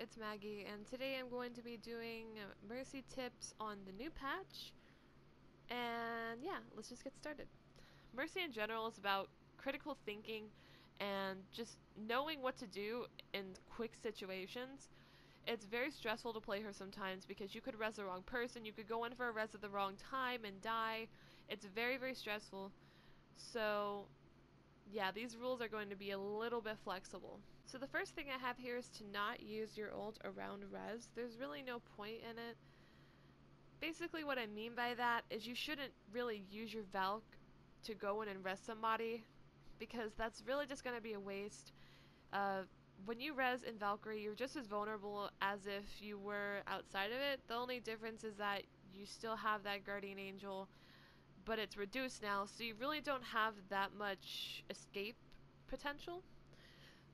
it's Maggie, and today I'm going to be doing Mercy tips on the new patch. And yeah, let's just get started. Mercy in general is about critical thinking and just knowing what to do in quick situations. It's very stressful to play her sometimes because you could res the wrong person, you could go in for a res at the wrong time and die. It's very, very stressful. So yeah, these rules are going to be a little bit flexible. So the first thing I have here is to not use your ult around res. There's really no point in it. Basically what I mean by that is you shouldn't really use your Valk to go in and res somebody, because that's really just going to be a waste. When you res in Valkyrie, you're just as vulnerable as if you were outside of it. The only difference is that you still have that Guardian Angel, but it's reduced now, so you really don't have that much escape potential.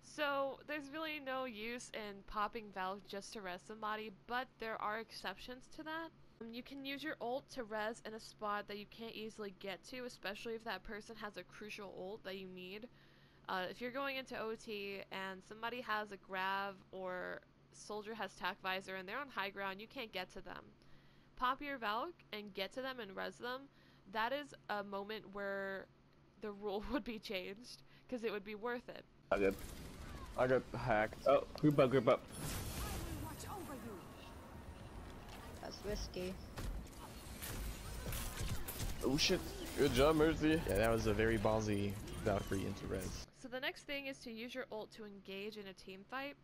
So there's really no use in popping Valk just to res somebody, but there are exceptions to that. You can use your ult to res in a spot that you can't easily get to, especially if that person has a crucial ult that you need. If you're going into OT and somebody has a grav or soldier has tac visor and they're on high ground, you can't get to them. Pop your Valk and get to them and res them. That is a moment where the rule would be changed, because it would be worth it. I got hacked. Oh, group up, group up. That's risky. Oh shit. Good job, Mercy. Yeah, that was a very ballsy Valkyrie into res. So the next thing is to use your ult to engage in a team fight.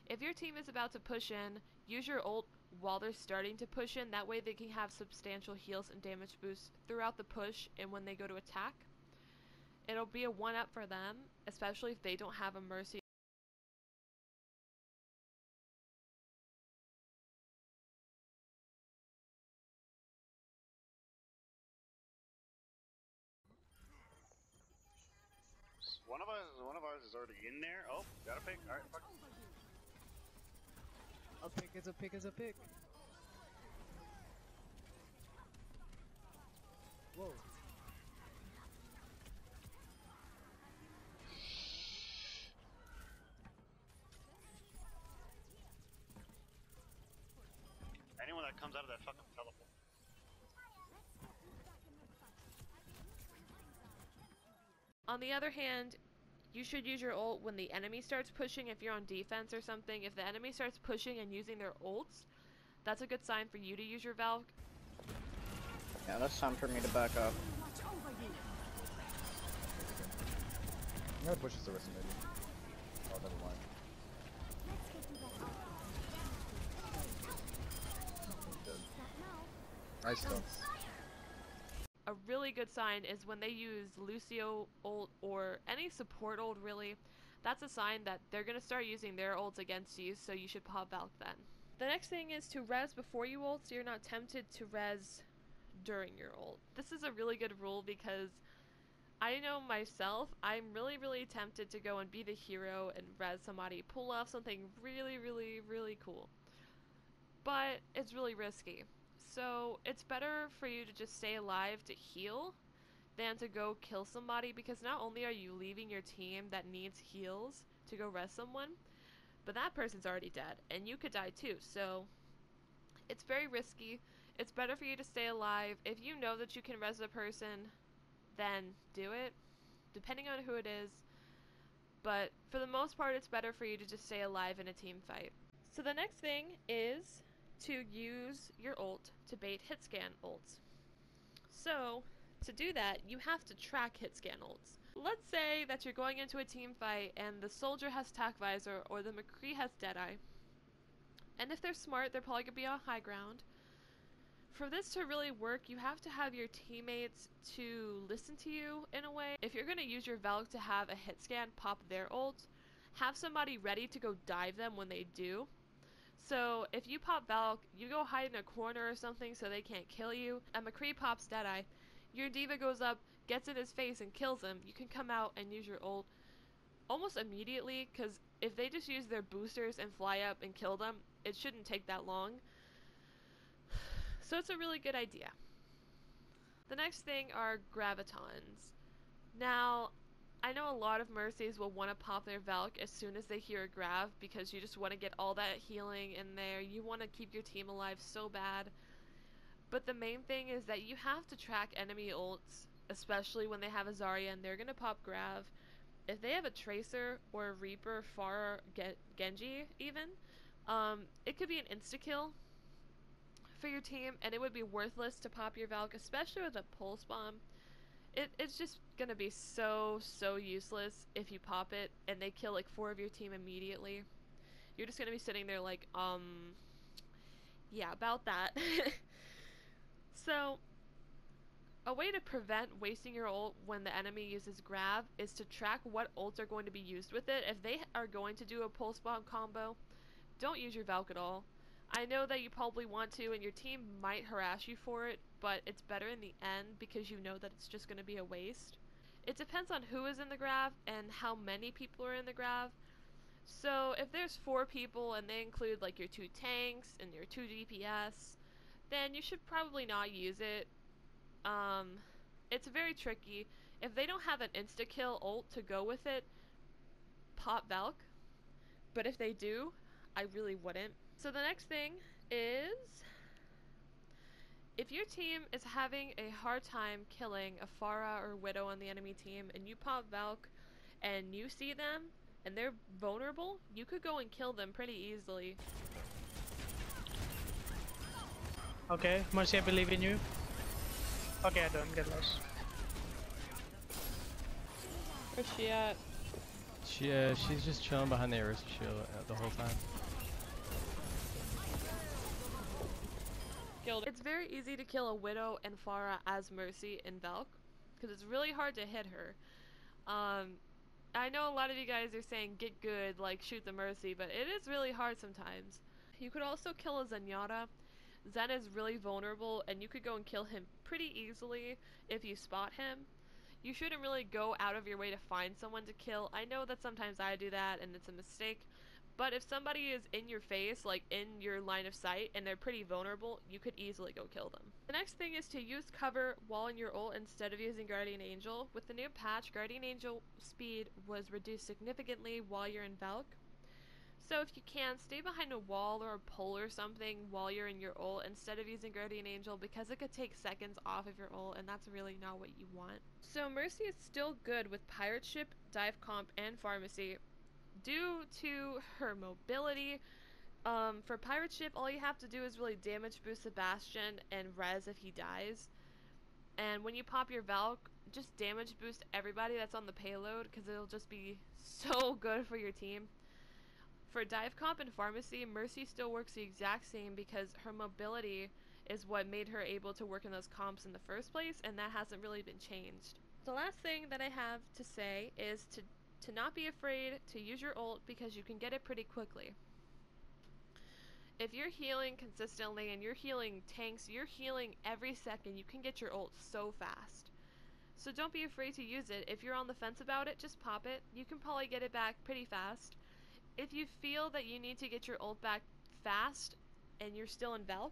If your team is about to push in, use your ult while they're starting to push in. That way they can have substantial heals and damage boosts throughout the push and when they go to attack. It'll be a 1-up for them, especially if they don't have a Mercy. One of ours is already in there. Oh, got a pick. All right, fuck. A pick is a pick is a pick. Whoa. Anyone that comes out of that fucking teleport. On the other hand, you should use your ult when the enemy starts pushing. If you're on defense or something, if the enemy starts pushing and using their ults, that's a good sign for you to use your Valk. Yeah, that's time for me to back up. I'm gonna push this to rest maybe. Oh, never mind. Nice stunts. A really good sign is when they use Lucio ult or any support ult really. That's a sign that they're going to start using their ults against you, so you should pop Valk then. The next thing is to res before you ult, so you're not tempted to res during your ult. This is a really good rule because I know myself, I'm really tempted to go and be the hero and res somebody, pull off something really cool. But it's really risky. So it's better for you to just stay alive to heal than to go kill somebody, because not only are you leaving your team that needs heals to go res someone, but that person's already dead and you could die too. So it's very risky. It's better for you to stay alive. If you know that you can res a person, then do it, depending on who it is. But for the most part, it's better for you to just stay alive in a team fight. So the next thing is to use your ult to bait hit scan ults. So to do that, you have to track hit scan ults. Let's say that you're going into a team fight and the soldier has tac visor or the McCree has deadeye. And if they're smart, they're probably going to be on high ground. For this to really work, you have to have your teammates to listen to you in a way. If you're going to use your Valk to have a hit scan pop their ult, have somebody ready to go dive them when they do. So if you pop Valk, you go hide in a corner or something so they can't kill you, and McCree pops Deadeye, your D.Va goes up, gets in his face and kills him. You can come out and use your ult almost immediately, because if they just use their boosters and fly up and kill them, it shouldn't take that long. So it's a really good idea. The next thing are Gravitons. Now, I know a lot of Mercies will want to pop their Valk as soon as they hear a Grav because you just want to get all that healing in there. You want to keep your team alive so bad. But the main thing is that you have to track enemy ults, especially when they have a Zarya and they're going to pop Grav. If they have a Tracer or a Reaper, Fara, Genji even, it could be an insta-kill for your team, and it would be worthless to pop your Valk, especially with a pulse bomb. It's just gonna be so useless if you pop it and they kill like 4 of your team immediately. You're just gonna be sitting there like, yeah, about that. So, a way to prevent wasting your ult when the enemy uses Grav is to track what ults are going to be used with it. If they are going to do a pulse bomb combo, don't use your Valk at all. I know that you probably want to and your team might harass you for it, but it's better in the end because you know that it's just going to be a waste. It depends on who is in the Grav and how many people are in the Grav. So if there's 4 people and they include like your 2 tanks and your 2 DPS, then you should probably not use it. It's very tricky. If they don't have an insta-kill ult to go with it, pop Valk. But if they do, I really wouldn't. So the next thing is, if your team is having a hard time killing a Fara or Widow on the enemy team and you pop Valk and you see them and they're vulnerable, you could go and kill them pretty easily. Okay, Mercy, I believe in you. Okay, I don't get lost. Where's she at? She's just chilling behind the Arista shield the whole time. Gilder. It's very easy to kill a Widow and Fara as Mercy in Valk, because it's really hard to hit her. I know a lot of you guys are saying get good, like shoot the Mercy, but it is really hard sometimes. You could also kill a Zenyatta. Zen is really vulnerable and you could go and kill him pretty easily if you spot him. You shouldn't really go out of your way to find someone to kill. I know that sometimes I do that and it's a mistake, but if somebody is in your face, like in your line of sight, and they're pretty vulnerable, you could easily go kill them. The next thing is to use cover while in your ult instead of using Guardian Angel. With the new patch, Guardian Angel speed was reduced significantly while you're in Valk. So if you can, stay behind a wall or a pole or something while you're in your ult instead of using Guardian Angel, because it could take seconds off of your ult and that's really not what you want. So Mercy is still good with Pirate Ship, Dive Comp, and Pharmacy due to her mobility. For Pirate Ship, all you have to do is really damage boost Sebastian and res if he dies. And when you pop your Valk, just damage boost everybody that's on the payload because it'll just be so good for your team. For Dive Comp and Pharmacy, Mercy still works the exact same because her mobility is what made her able to work in those comps in the first place, and that hasn't really been changed. The last thing that I have to say is to not be afraid to use your ult because you can get it pretty quickly. If you're healing consistently and you're healing tanks, you're healing every second, you can get your ult so fast. So don't be afraid to use it. If you're on the fence about it, just pop it. You can probably get it back pretty fast. If you feel that you need to get your ult back fast and you're still in Valk,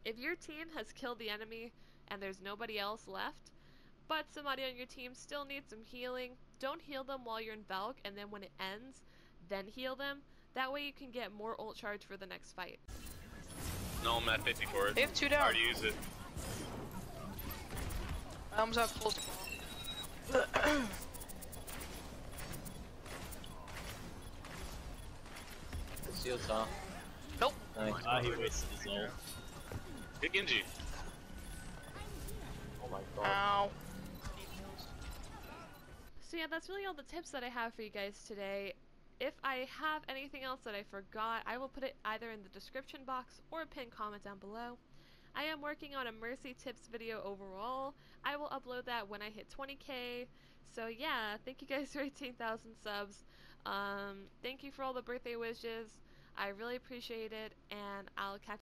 if your team has killed the enemy and there's nobody else left, but somebody on your team still needs some healing, don't heal them while you're in Valk, and then when it ends, then heal them. That way you can get more ult charge for the next fight. No, I'm at 54. They have 2 I down. already used it. I almost have full. Seal top. Nope. Nice. Ah, he wasted his ult. Get Genji. Oh my god. Ow. So yeah, that's really all the tips that I have for you guys today. If I have anything else that I forgot, I will put it either in the description box or a pinned comment down below. I am working on a Mercy tips video overall. I will upload that when I hit 20k. So yeah, thank you guys for 18,000 subs. Thank you for all the birthday wishes. I really appreciate it, and I'll catch